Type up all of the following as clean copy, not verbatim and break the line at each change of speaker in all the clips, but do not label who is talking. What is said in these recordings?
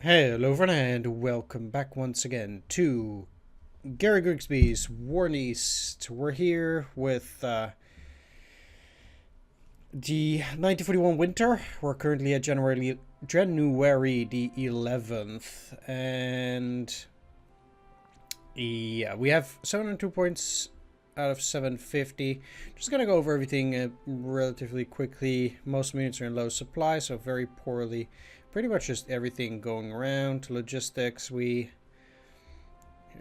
Hello everyone and welcome back once again to Gary Grigsby's War East. We're here with the 1941 winter. We're currently at January the 11th, and yeah, we have 702 points out of 750. Just gonna go over everything relatively quickly. Most units are in low supply, so very poorly. Pretty much just everything going around. Logistics, we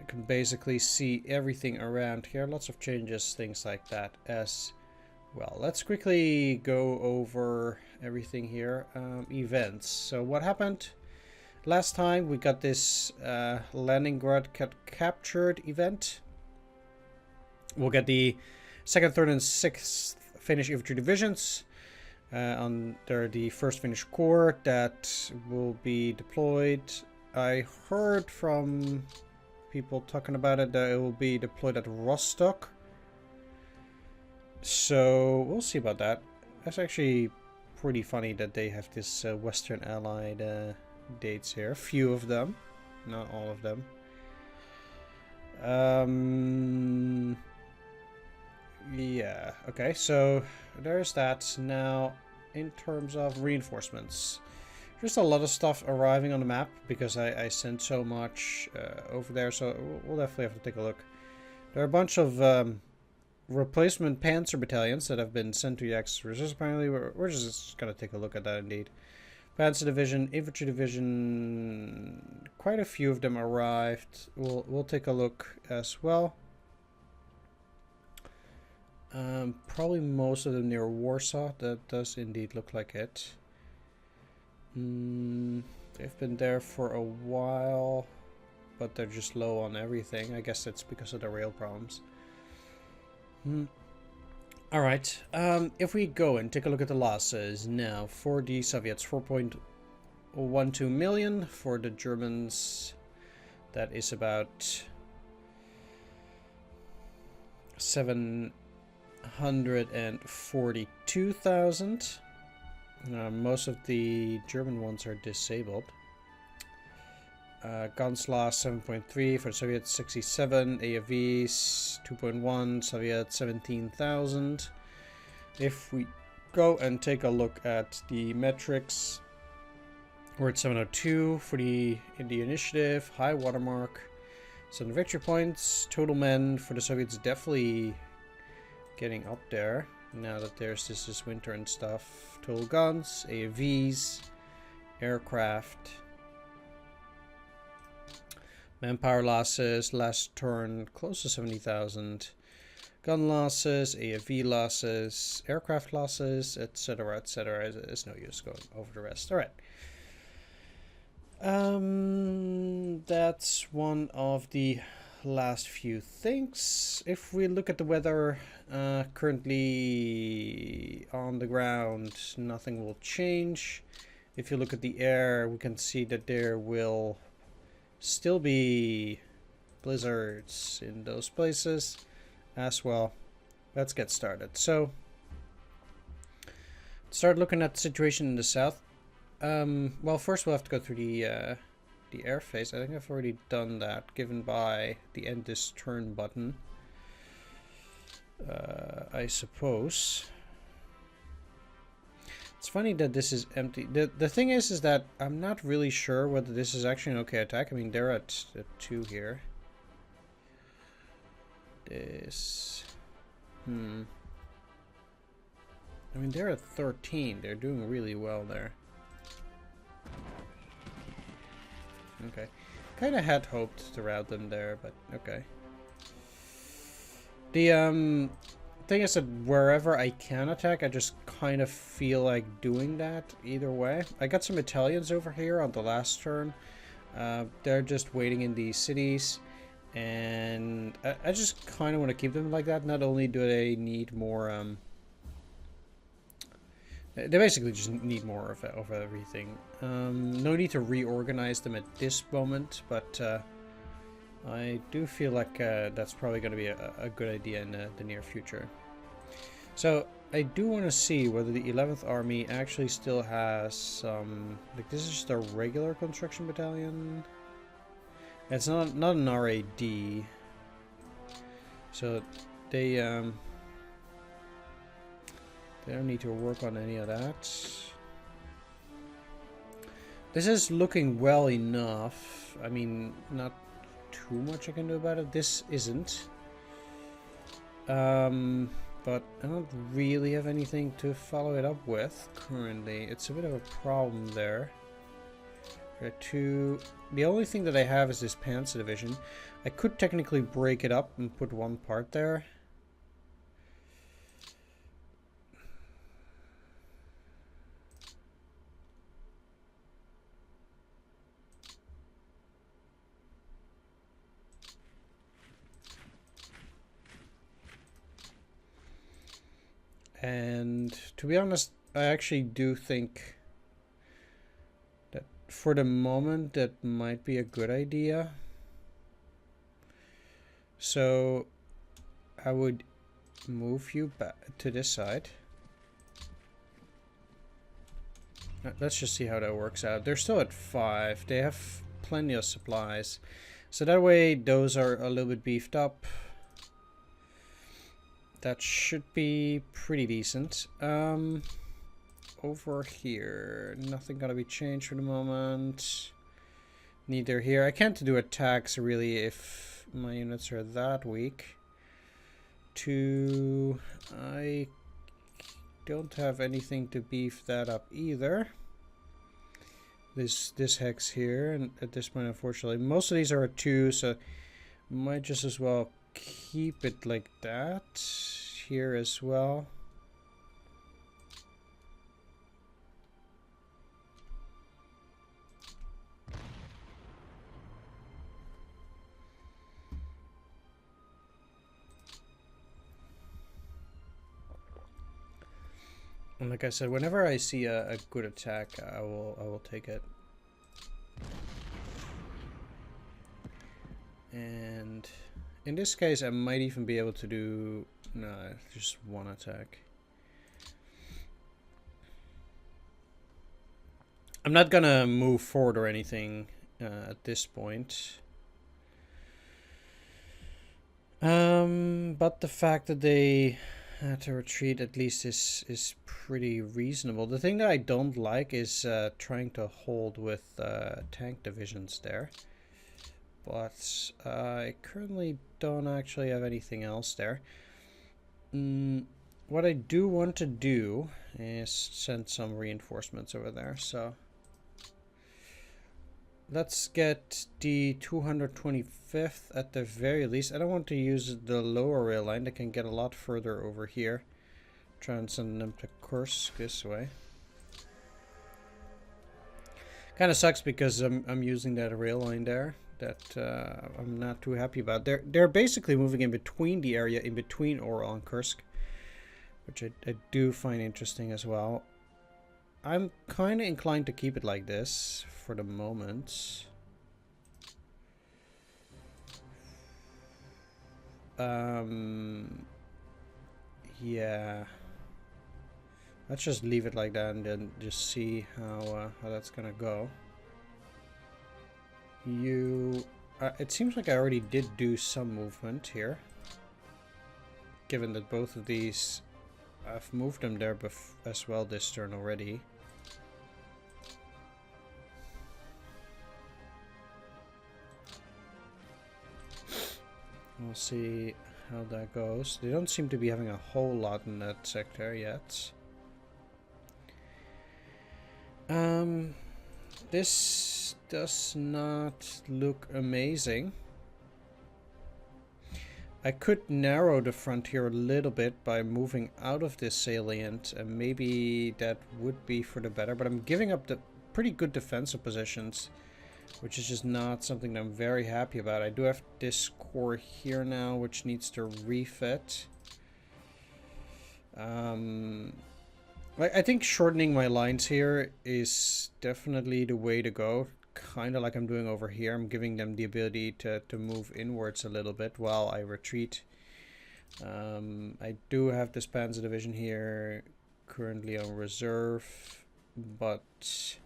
can basically see everything around here. Lots of changes, things like that as well. Let's quickly go over everything here. Events. So what happened last time? We got this Leningrad captured event. We'll get the 2nd, 3rd, and 6th Finnish Infantry Divisions under the 1st Finnish Corps that will be deployed. I heard from people talking about it that it will be deployed at Rostock. So we'll see about that. That's actually pretty funny that they have this Western Allied dates here. A few of them, not all of them. Yeah, okay, so there's that. Now, in terms of reinforcements, just a lot of stuff arriving on the map because I sent so much over there, so we'll definitely have to take a look. There are a bunch of replacement Panzer battalions that have been sent to the Axis resistance. Apparently, we're just going to take a look at that indeed. Panzer Division, Infantry Division, quite a few of them arrived. We'll take a look as well. Probably most of them near Warsaw. That does indeed look like it. They've been there for a while, but they're just low on everything. I guess it's because of the rail problems. Alright, if we go and take a look at the losses now, for the Soviets, 4.12 million. For the Germans, that is about 742,000. Most of the German ones are disabled. Guns lost 7.3 for the Soviets, 67. AFVs 2.1. Soviets 17,000. If we go and take a look at the metrics, we're at 702 for the initiative, high watermark. Some victory points. Total men for the Soviets definitely getting up there now that there's this winter and stuff. Total guns, AAVs, aircraft. Manpower losses last turn close to 70,000. Gun losses, AFV losses, aircraft losses, etc., etc. There's no use going over the rest. All right. That's one of the last few things. If we look at the weather, currently on the ground, nothing will change. If you look at the air, we can see that there will still be blizzards in those places as well. Let's get started. So, start looking at the situation in the south. Well, first we'll have to go through the air phase. I think I've already done that, given by the end this turn button. I suppose. It's funny that this is empty. The thing is that I'm not really sure whether this is actually an okay attack. I mean, they're at 2 here. This... I mean, they're at 13. They're doing really well there. Okay. Kind of had hoped to rout them there, but okay. The thing is that wherever I can attack, I just kind of feel like doing that either way. I got some Italians over here on the last turn. They're just waiting in these cities, and I just kind of want to keep them like that. Not only do they need more, they basically just need more of everything. No need to reorganize them at this moment, but I do feel like that's probably going to be a good idea in the near future. So I do want to see whether the 11th Army actually still has some... Like, this is just a regular construction battalion. It's not an RAD. So they don't need to work on any of that. This is looking well enough. I mean, not too much I can do about it. This isn't. But I don't really have anything to follow it up with currently. It's a bit of a problem there. The only thing that I have is this Panzer division. I could technically break it up and put one part there. And to be honest, I actually do think that for the moment that might be a good idea. So I would move you back to this side. Let's just see how that works out. They're still at 5. They have plenty of supplies. So that way those are a little bit beefed up. That should be pretty decent. Over here, nothing gonna be changed for the moment. Neither here. I can't do attacks really if my units are that weak. 2, I don't have anything to beef that up either. This hex here, and at this point, unfortunately, most of these are a 2, so might just as well keep it like that here as well. And like I said, whenever I see a good attack, I will take it. And in this case, I might even be able to do just one attack. I'm not gonna move forward or anything at this point. But the fact that they had to retreat at least is pretty reasonable. The thing that I don't like is trying to hold with tank divisions there. But I currently don't actually have anything else there. What I do want to do is send some reinforcements over there. So let's get the 225th at the very least. I don't want to use the lower rail line. They can get a lot further over here. Try and send them to Kursk this way. Kind of sucks because I'm using that rail line there that I'm not too happy about. They're basically moving in between the area in between Oral and Kursk, which I do find interesting as well. I'm kind of inclined to keep it like this for the moment. Yeah. Let's just leave it like that and then just see how that's gonna go. It seems like I already did do some movement here, given that both of these, I've moved them there as well this turn already. We'll see how that goes. They don't seem to be having a whole lot in that sector yet. This does not look amazing. I could narrow the frontier a little bit by moving out of this salient, and maybe that would be for the better, but I'm giving up the pretty good defensive positions, which is just not something that I'm very happy about. I do have this core here now, which needs to refit. I think shortening my lines here is definitely the way to go. Kind of like I'm doing over here. I'm giving them the ability to move inwards a little bit while I retreat I do have this Panzer Division here currently on reserve, but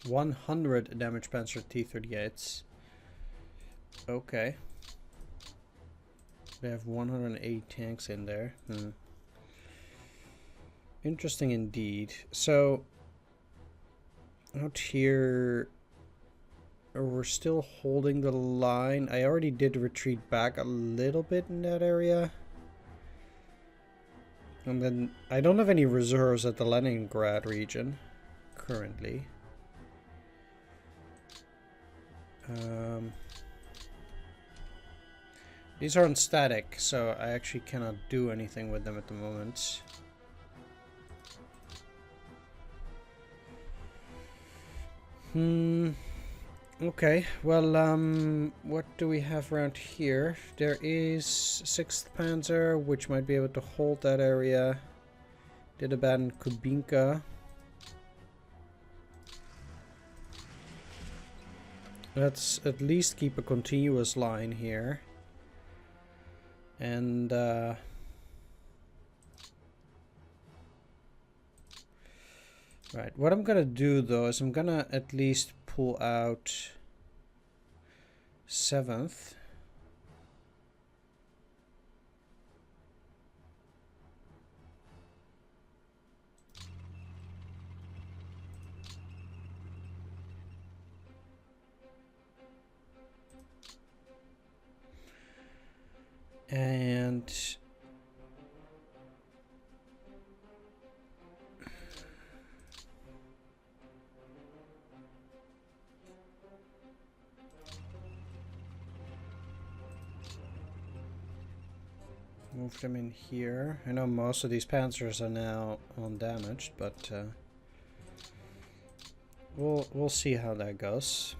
(100) damage Panzer T-38s. Okay. They have 180 tanks in there. Interesting indeed. So out here, we're still holding the line. I already did retreat back a little bit in that area. And then I don't have any reserves at the Leningrad region currently. These aren't static, so I actually cannot do anything with them at the moment. Okay, well, what do we have around here? There is 6th Panzer, which might be able to hold that area. Did abandon Kubinka. Let's at least keep a continuous line here. And right, what I'm gonna do though is I'm gonna at least pull out 7th. And move them in here. I know most of these panzers are now undamaged, but we'll see how that goes.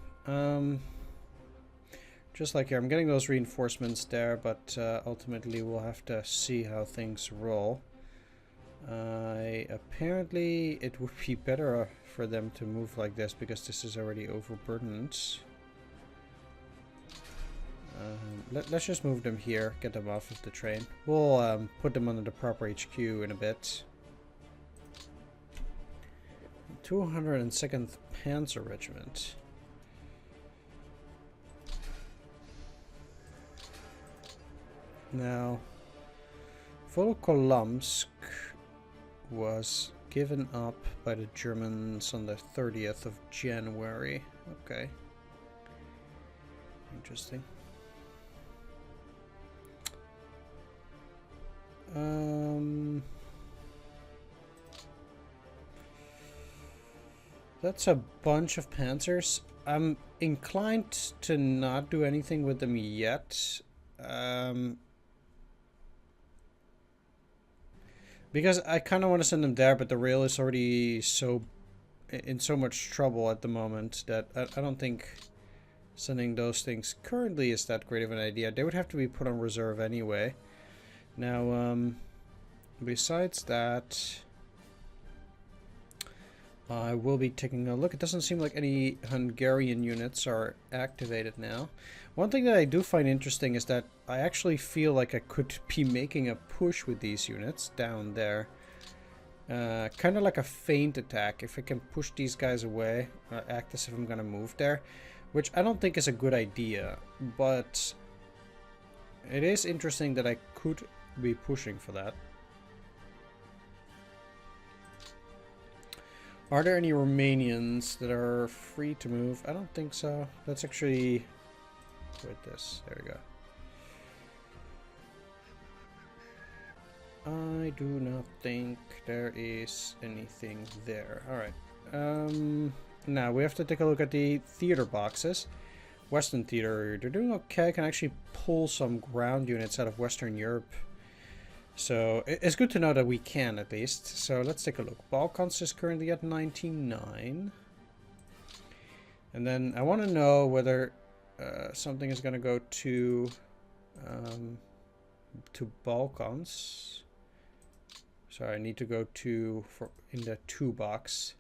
Just like here, I'm getting those reinforcements there, but ultimately we'll have to see how things roll. Apparently it would be better for them to move like this because this is already overburdened. Let's just move them here, get them off of the train. We'll put them under the proper HQ in a bit. 202nd Panzer Regiment. Now, Volkolamsk was given up by the Germans on the 30th of January. Okay. Interesting. That's a bunch of panzers. I'm inclined to not do anything with them yet. Because I kind of want to send them there, but the rail is already in so much trouble at the moment that I don't think sending those things currently is that great of an idea. They would have to be put on reserve anyway. Now, besides that, I will be taking a look. It doesn't seem like any Hungarian units are activated now. One thing that I do find interesting is that I actually feel like I could be making a push with these units down there. Kind of like a feint attack. If I can push these guys away, act as if I'm going to move there. Which I don't think is a good idea. But it is interesting that I could be pushing for that. Are there any Romanians that are free to move? I don't think so. Let's actually quit this. There we go. I do not think there is anything there. Alright. Now we have to take a look at the theater boxes. Western Theater, they're doing okay. I can actually pull some ground units out of Western Europe. So it's good to know that we can at least. So let's take a look. Balkans is currently at 99. And then I want to know whether something is going to go to Balkans. Sorry, I need to go in the 2 box.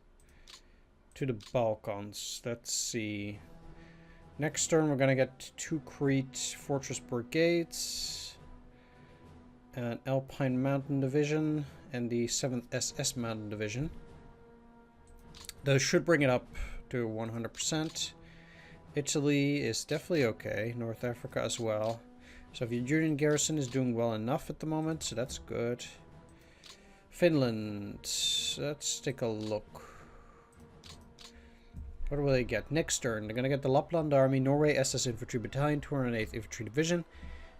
to the Balkans. Let's see. Next turn we're gonna get 2 Crete Fortress Brigades, an Alpine Mountain Division, and the 7th SS Mountain Division. Those should bring it up to 100%. Italy is definitely okay. North Africa as well. Soviet Union garrison is doing well enough at the moment, so that's good. Finland. Let's take a look. What will they get? Next turn, they're going to get the Lapland Army, Norway SS Infantry Battalion, 208th Infantry Division,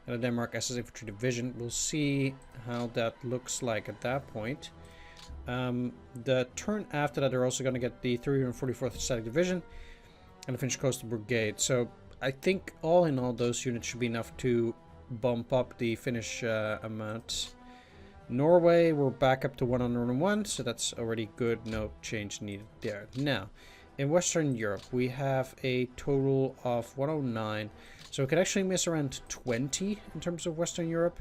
and the Denmark SS Infantry Division. We'll see how that looks like at that point. The turn after that, they're also going to get the 344th Static Division and the Finnish Coastal Brigade. So I think all in all, those units should be enough to bump up the Finnish amount. Norway, we're back up to 101, so that's already good. No change needed there. Now, in Western Europe, we have a total of 109. So we could actually miss around 20 in terms of Western Europe.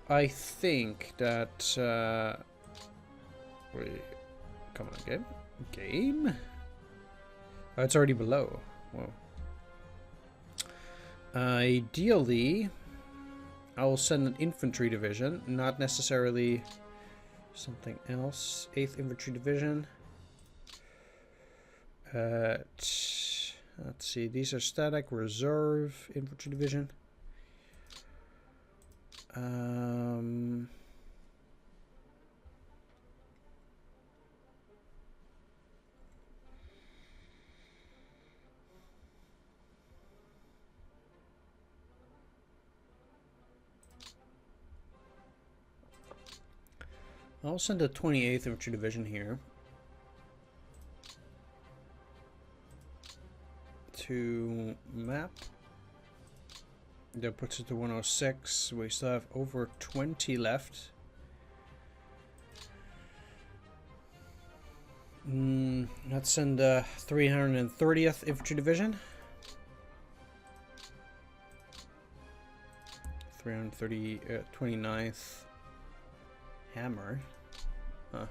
I think that... come on, game? Game? Oh, it's already below. Whoa. Ideally, I will send an infantry division, not necessarily something else. 8th Infantry Division. Let's see, these are static reserve infantry division. I'll send a 28th Infantry Division here to map. That puts it to 106. We still have over 20 left. Let's send the 330th Infantry Division. 29th Hammer. Huh.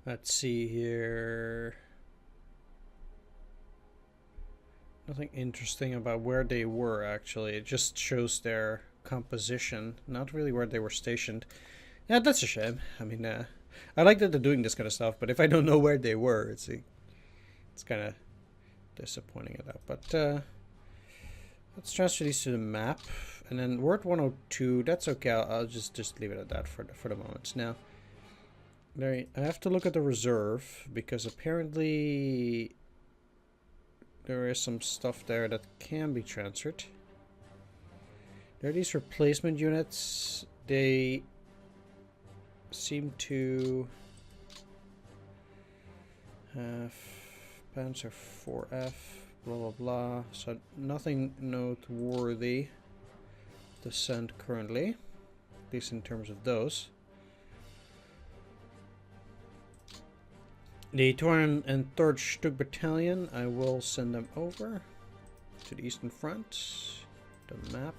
Let's see here. Nothing interesting about where they were, actually. It just shows their composition, not really where they were stationed. Yeah, that's a shame. I mean, I like that they're doing this kind of stuff, but if I don't know where they were, it's kind of disappointing at that. But let's transfer these to the map, and then we're at 102. That's okay. I'll just leave it at that for the moment. Now, I have to look at the reserve because apparently there is some stuff there that can be transferred. There are these replacement units. They seem to have Panzer 4F, blah blah blah. So nothing noteworthy to send currently, at least in terms of those. The 203rd Stug Battalion, I will send them over to the Eastern Front. The map.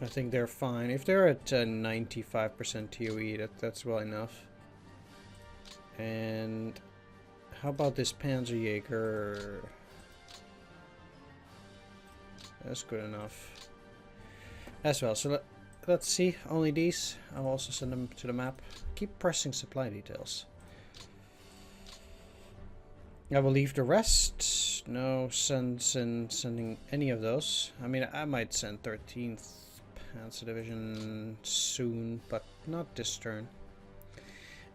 I think they're fine. If they're at 95% TOE, that's well enough. And how about this Panzerjäger? That's good enough as well. So let's see, only these. I'll also send them to the map. Keep pressing supply details. I will leave the rest. No sense in sending any of those. I mean, I might send 13th Panzer Division soon, but not this turn.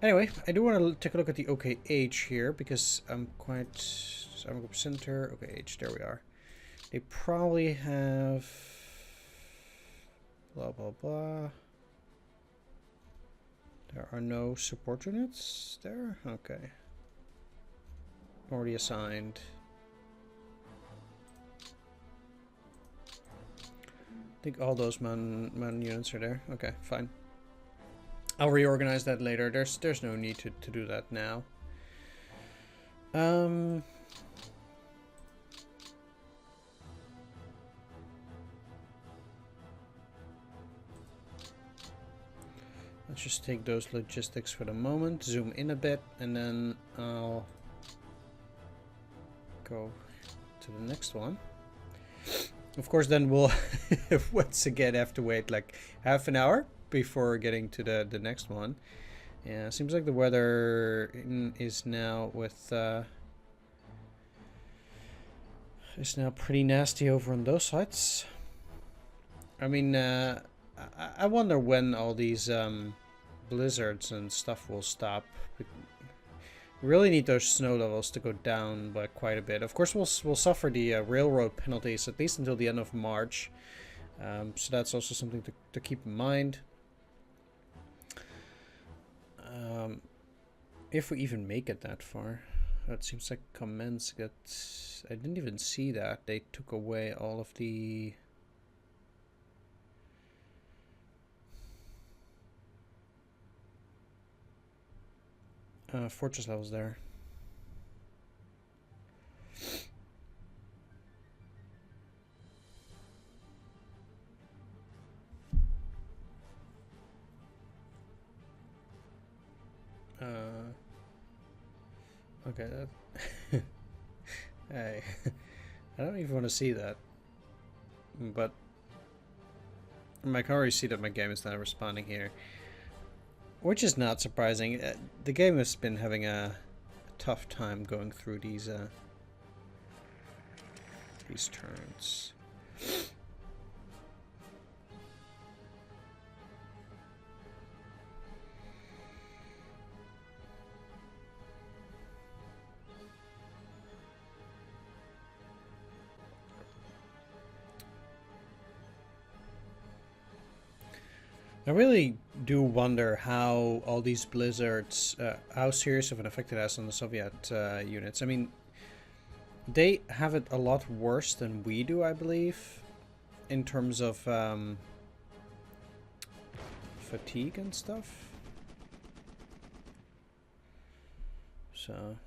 Anyway, I do want to take a look at the OKH here because I'm quite... Army Group Center, OKH, there we are. They probably have... blah blah blah. There are no support units there? Okay. Already assigned. I think all those man units are there. Okay, fine. I'll reorganize that later. There's no need to do that now. Let's just take those logistics for the moment, zoom in a bit, and then I'll go to the next one. Of course, then we'll once again have to wait like half an hour before getting to the next one. Yeah, seems like the weather is now is now pretty nasty over on those sides. I mean, I wonder when all these blizzards and stuff will stop. We really need those snow levels to go down by quite a bit. Of course, we'll suffer the railroad penalties at least until the end of March. So that's also something to keep in mind. If we even make it that far. It seems like comments got... I didn't even see that. They took away all of the... fortress levels there. Okay, that hey, I don't even want to see that, but I can already see that my game is not responding here, which is not surprising. The game has been having a tough time going through these turns. I really do wonder how all these blizzards, how serious of an effect it has on the Soviet units. I mean, they have it a lot worse than we do, I believe, in terms of fatigue and stuff. So...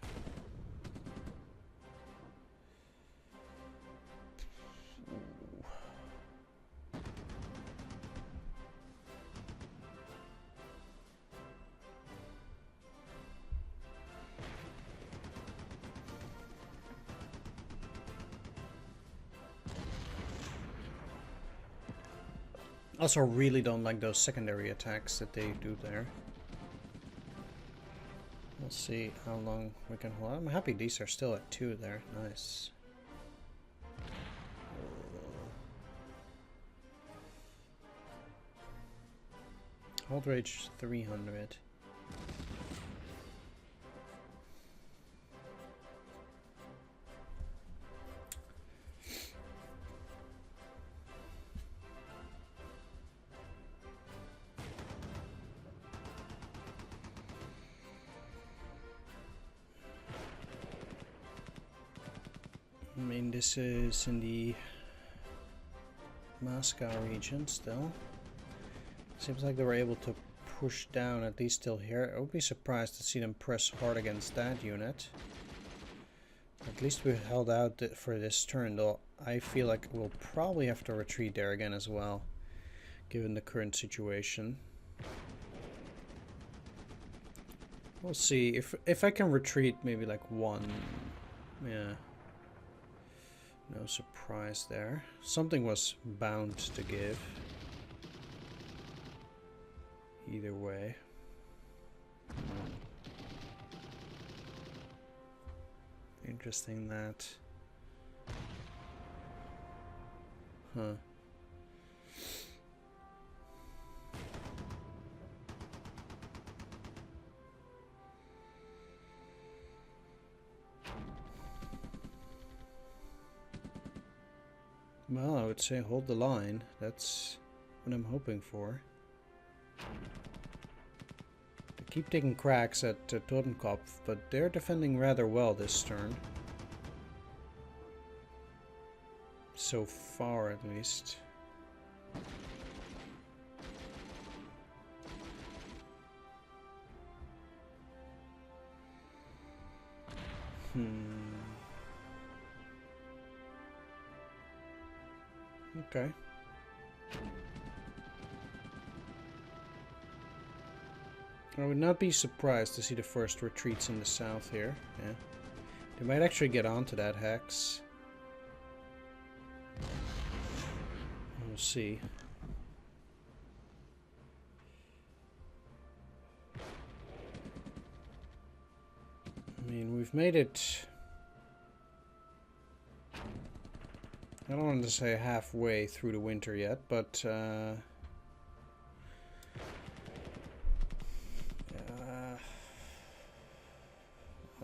Also really don't like those secondary attacks that they do there. We'll see how long we can hold. I'm happy these are still at 2 there. Nice. Hold rage 300. I mean, this is in the Moscow region still. Seems like they were able to push down at least till here. I would be surprised to see them press hard against that unit. At least we held out for this turn, though I feel like we'll probably have to retreat there again as well, given the current situation. We'll see if I can retreat maybe like 1. Yeah. No surprise there. Something was bound to give. Either way. Interesting that. Huh. Well, I would say hold the line. That's what I'm hoping for. They keep taking cracks at Totenkopf, but they're defending rather well this turn. So far, at least. Okay. I would not be surprised to see the first retreats in the south here. Yeah. They might actually get onto that hex. We'll see. I mean, we've made it... I don't want to say halfway through the winter yet, but...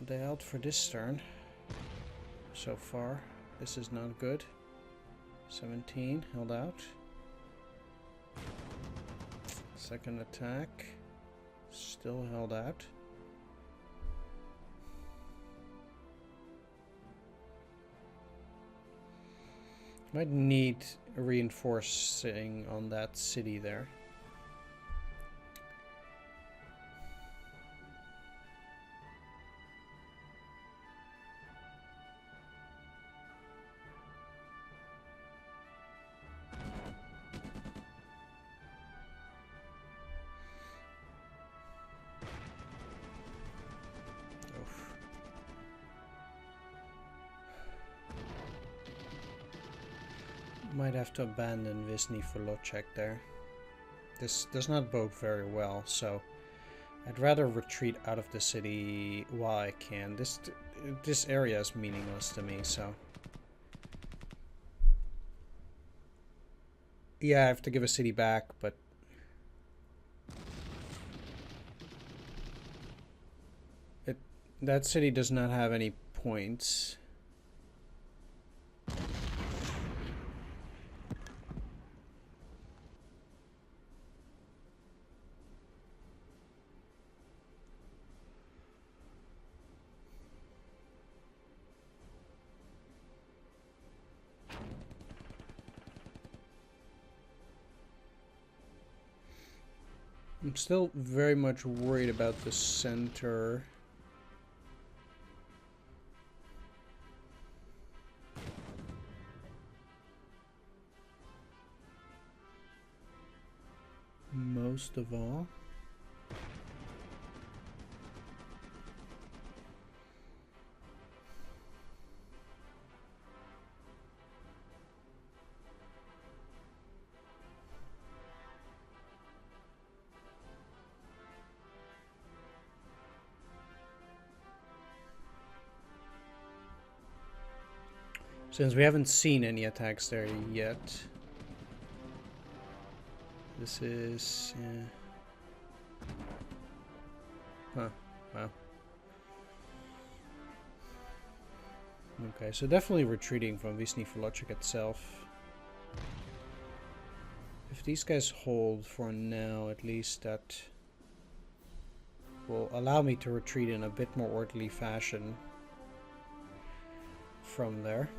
they held for this turn so far. This is not good. 17 held out. Second attack still held out. Might need reinforcing on that city there. Might have to abandon Wisny for Locek there. This does not bode very well, so I'd rather retreat out of the city while I can. This area is meaningless to me, so... Yeah, I have to give a city back, but... That city does not have any points. I'm still very much worried about the center. Most of all. Since we haven't seen any attacks there yet. This is... yeah. Huh. Wow. Okay, so definitely retreating from Wisny Volocek itself. If these guys hold for now, at least that will allow me to retreat in a bit more orderly fashion from there.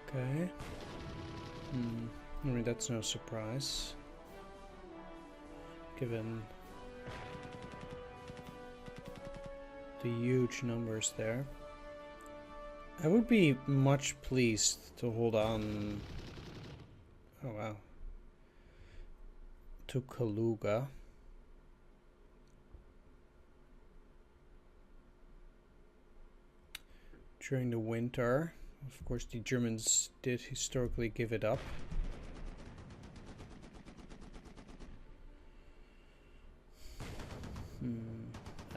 Okay. I mean, that's no surprise, given the huge numbers there. I would be much pleased to hold on... Oh, wow. To Kaluga. During the winter. Of course, the Germans did historically give it up.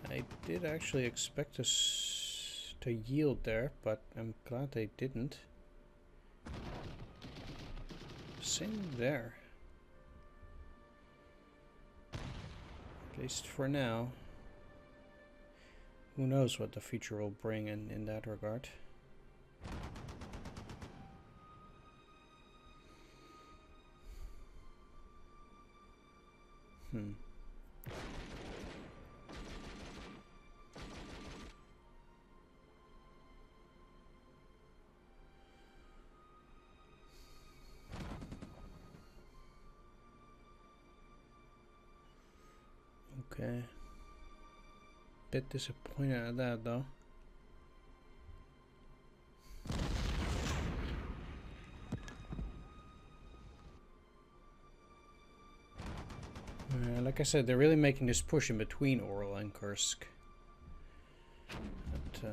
I did actually expect us to yield there, but I'm glad they didn't. Same there. At least for now. Who knows what the future will bring in that regard. Okay. Bit disappointed at that though. Like I said, they're really making this push in between Oral and Kursk. But,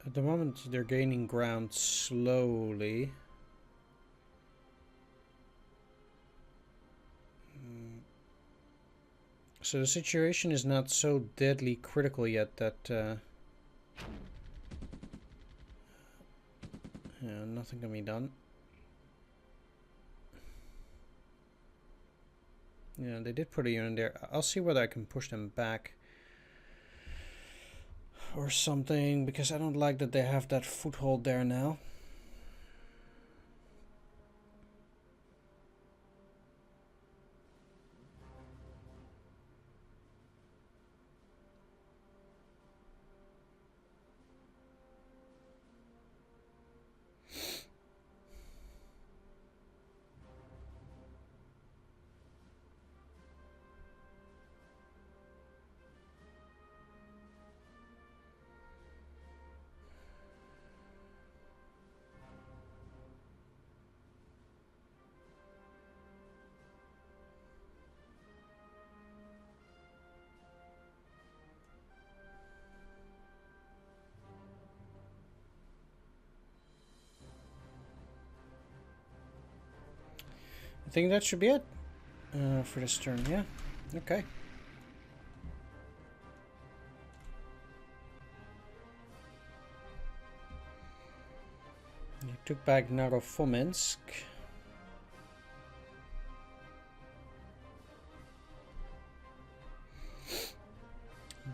at the moment, they're gaining ground slowly. So the situation is not so deadly critical yet that yeah, nothing can be done. Yeah, they did put a unit there. I'll see whether I can push them back or something, because I don't like that they have that foothold there now. I think that should be it for this turn, yeah. Okay. You took back Narofominsk.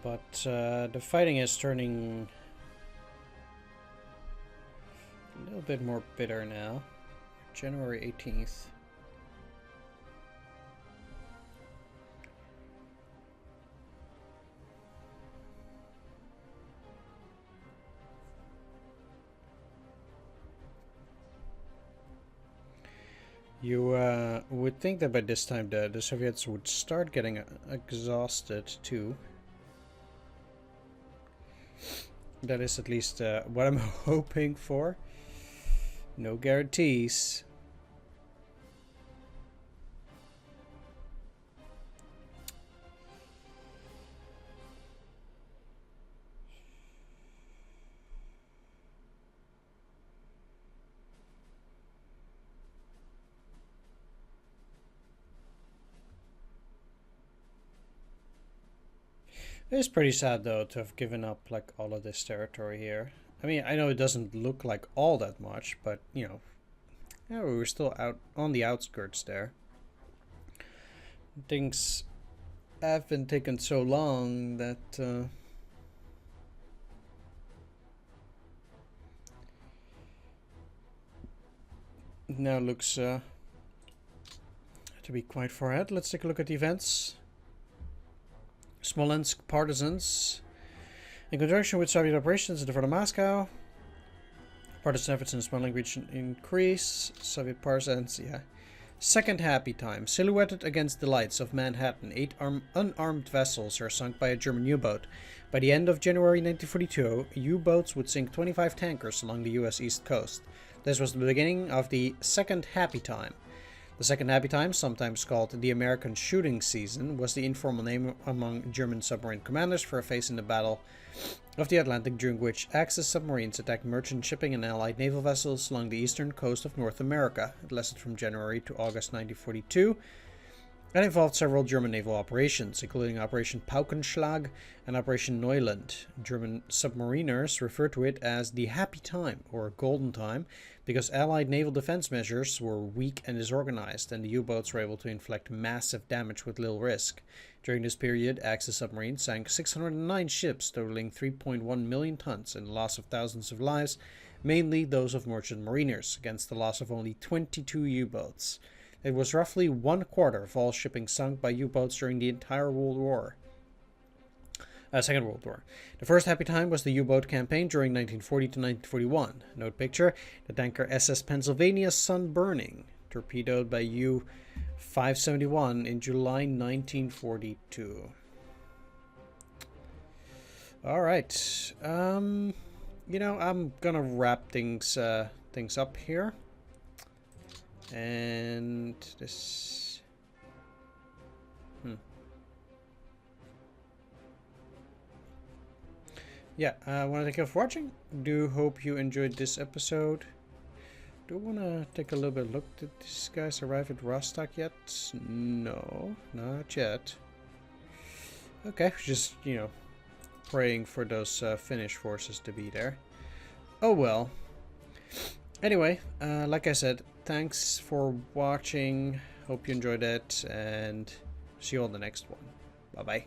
But the fighting is turning a little bit more bitter now. January 18th. You would think that by this time the Soviets would start getting exhausted too. That is at least what I'm hoping for. No guarantees. It's pretty sad though to have given up like all of this territory here. I mean, I know it doesn't look like all that much, but you know, yeah, we were still out on the outskirts there. Things have been taking so long that now looks to be quite far ahead. Let's take a look at the events. Smolensk partisans, in conjunction with Soviet operations in the front of Moscow, partisan efforts in the Smolensk region increase. Soviet partisans, yeah. Second happy time. Silhouetted against the lights of Manhattan, 8 unarmed vessels are sunk by a German U-boat. By the end of January 1942, U-boats would sink 25 tankers along the U.S. East Coast. This was the beginning of the second happy time. The second happy time, sometimes called the American shooting season, was the informal name among German submarine commanders for a phase in the Battle of the Atlantic during which Axis submarines attacked merchant shipping and Allied naval vessels along the eastern coast of North America. It lasted from January to August 1942 and involved several German naval operations, including Operation Paukenschlag and Operation Neuland. German submariners referred to it as the Happy Time, or Golden Time, because Allied naval defense measures were weak and disorganized, and the U-boats were able to inflict massive damage with little risk. During this period, Axis submarines sank 609 ships, totaling 3.1 million tons, and the loss of thousands of lives, mainly those of merchant mariners, against the loss of only 22 U-boats. It was roughly 1/4 of all shipping sunk by U-boats during the entire Second World War. The first happy time was the U-boat campaign during 1940 to 1941. Note picture, the tanker SS Pennsylvania Sun Burning, torpedoed by U-571 in July 1942. Alright, I'm gonna wrap things up here. And this... Yeah, I want to thank you for watching. Do hope you enjoyed this episode. Do want to take a little bit look. Did these guys arrive at Rostock yet? No, not yet. Okay, just, praying for those Finnish forces to be there. Oh well. Anyway, like I said, thanks for watching. Hope you enjoyed it, and see you on the next one. Bye-bye.